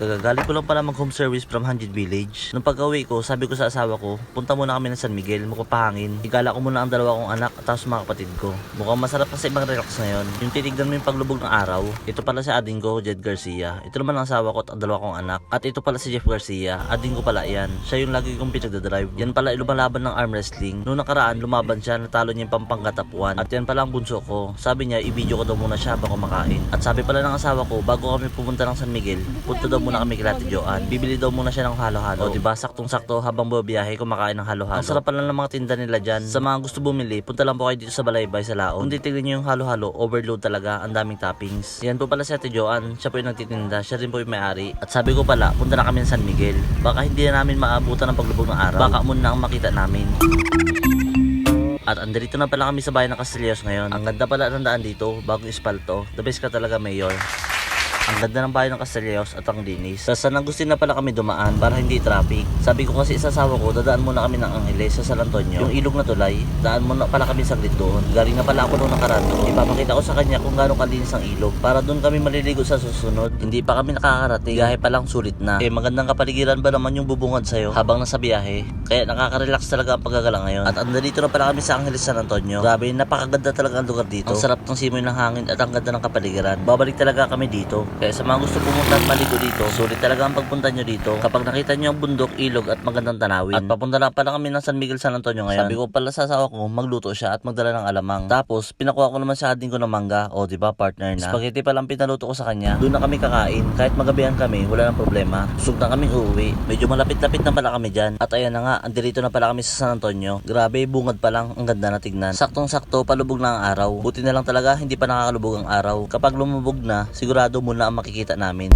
Kagagaling ko lang pala mag home service from 100 Village. Nung pag-uwi ko, sabi ko sa asawa ko, punta muna kami ng San Miguel, magpapahangin. Igala ko muna ang dalawa kong anak at tapos mga kapatid ko. Mukhang masarap kasi ibang relax ngayon. Yung titignan mo yung paglubog ng araw. Ito pala si ading ko, Jed Garcia. Ito naman ang asawa ko at ang dalawa kong anak. At ito pala si Jeff Garcia. Ading ko pala yan. Siya yung lagi kong pinagdadrive. Yan pala lumalaban ng arm wrestling. Noong nakaraan, lumaban siya, natalo niya yung Pampanga Top 1. At yan pala ang bunso ko. Sabi niya, i-video ko daw muna siya habang kumakain. At sabi pala ng asawa ko, bago kami pumunta ng San Miguel, punta daw muna kami kila Ate Joanne. Bibili daw muna siya ng halo-halo. O diba, saktong-sakto habang bumibiyahe kumakain ng halo-halo. Ang sarap pala ng mga tinda nila dyan. Sa mga gusto bumili, punta lang po kayo dito sa Balaybay sa Laon. Kung titignan nyo yung halo-halo, overload talaga, ang daming toppings. Yan po pala si Ate Joanne, siya po yung nagtitinda, siya rin po yung may-ari. At sabi ko pala, punta na kami ng San Miguel. Baka hindi na namin maabutan ng paglubog ng araw. Baka muna ang makita namin. At andito na pala kami sa bayan ng Castillos ngayon. Ang ganda pala ng daan dito, bagong espalto. The best ka talaga, Mayor. Ang ganda ng bayan ng Castillos at ang linis. Sa San Agustin na pala kami dumaan para hindi traffic. Sabi ko kasi sa asawa ko, dadaan muna kami ng Angeles sa San Antonio. Yung ilog na tulay, daan muna pala kami saglit doon. Galing na pala ako noong nakaraan. Ipapakita ko sa kanya kung gaano kalinis ang ilog para doon kami maliligo sa susunod. Hindi pa kami nakakarating, gahe pa lang sulit na. Magandang kapaligiran ba naman yung bubungad sa'yo habang nasa biyahe? Kaya nakaka-relax talaga ang paggagala ngayon. At andito na pala kami sa Angeles, San Antonio. Grabe, napakaganda talaga ang lugar dito. Ang sarap ng simoy ng hangin at ang ganda ng kapaligiran. Babalik talaga kami dito. Kaya sa mga gusto pumunta at maligo dito, sulit talaga ang pagpunta nyo dito kapag nakita nyo ang bundok, ilog at magandang tanawin. At papunta na pala kami ng San Miguel, San Antonio ngayon. Sabi ko pala sa asawa ko, magluto siya at magdala ng alamang. Tapos, pinakuha ko naman sa ading ko ng mangga. O diba, partner na. Spaghetti pa lang pinaluto ko sa kanya. Doon na kami kakain. Kahit magabihan kami, wala nang problema. Busog na kami uuwi. Medyo malapit-lapit na pala kami dyan. At ayan na nga, andirito na pala kami sa San Antonio. Grabe, bungad pa lang. Ang ganda na tignan. Saktong-sakto, palubog na ang araw. Buti na lang talaga, hindi pa nakakalubog ang araw. Kapag lumubog na, sigurado muna ang makikita namin.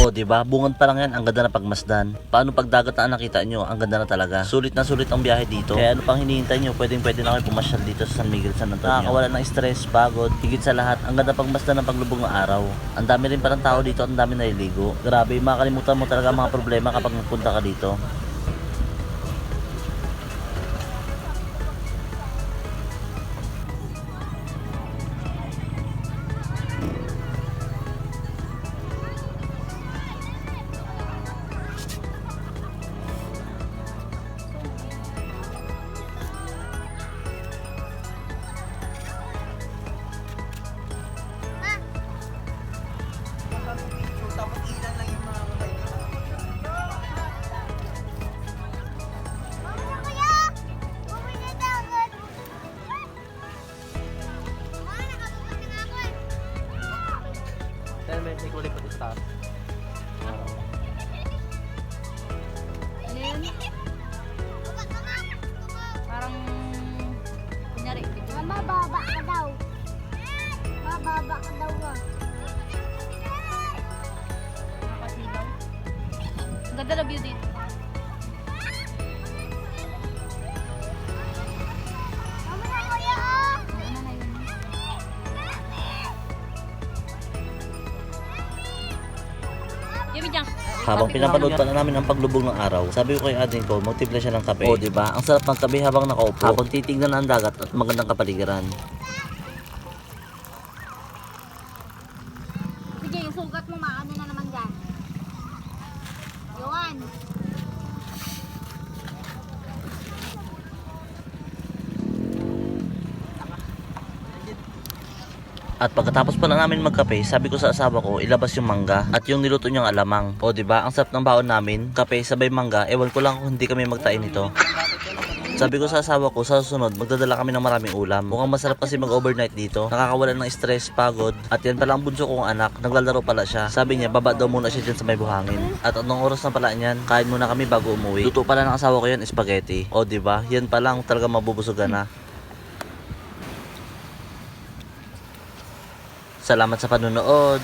O diba, bungad pa lang yan, ang ganda na pagmasdan. Paano pag dagat na nakita nyo, ang ganda na talaga. Sulit na sulit ang biyahe dito. Kaya ano pang hinihintay nyo, pwede na kayo pumasyal dito sa San Miguel, San Antonio. Nakakawala ng stress, pagod, higit sa lahat, ang ganda pagmasdan ng paglubog ng araw. Ang dami rin parang tao dito at ang dami naliligo. Grabe, makalimutan mo talaga mga problema kapag nagpunta ka dito. May kulay pa sa taas. Alin? Parang kunyari. Mababa ka daw. Mababa ka daw nga. Nakasilaw. Ang ganda na view dito. Mama na kuya! Ano na yun? Yumi dyan. Habang pinapanood pa na namin ang paglubog ng araw, sabi ko kay ading ko, magtimpla siya ng kape. O diba, ang sarap ng kape habang nakaupo, habang titignan ang dagat at magandang kapaligiran. Sige, yung sugat mo maano na naman dyan. Yun. At pagkatapos pala namin magkape, sabi ko sa asawa ko, ilabas yung mangga at yung niluto niyang alamang. O diba, ang sarap ng baon namin, kape sabay mangga, ewan ko lang kung hindi kami magtain nito. Sabi ko sa asawa ko, sa susunod, magdadala kami ng maraming ulam. Mukhang masarap kasi mag-overnight dito. Nakakawala ng stress, pagod. At yan pala ang bunso kong anak, naglalaro pala siya. Sabi niya, baba daw muna siya dyan sa may buhangin. At anong oras na pala niyan, kain muna kami bago umuwi. Luto pala ng asawa ko yan, spaghetti. O diba, yan pa lang talaga mabubusugan na. Salamat sa panonood.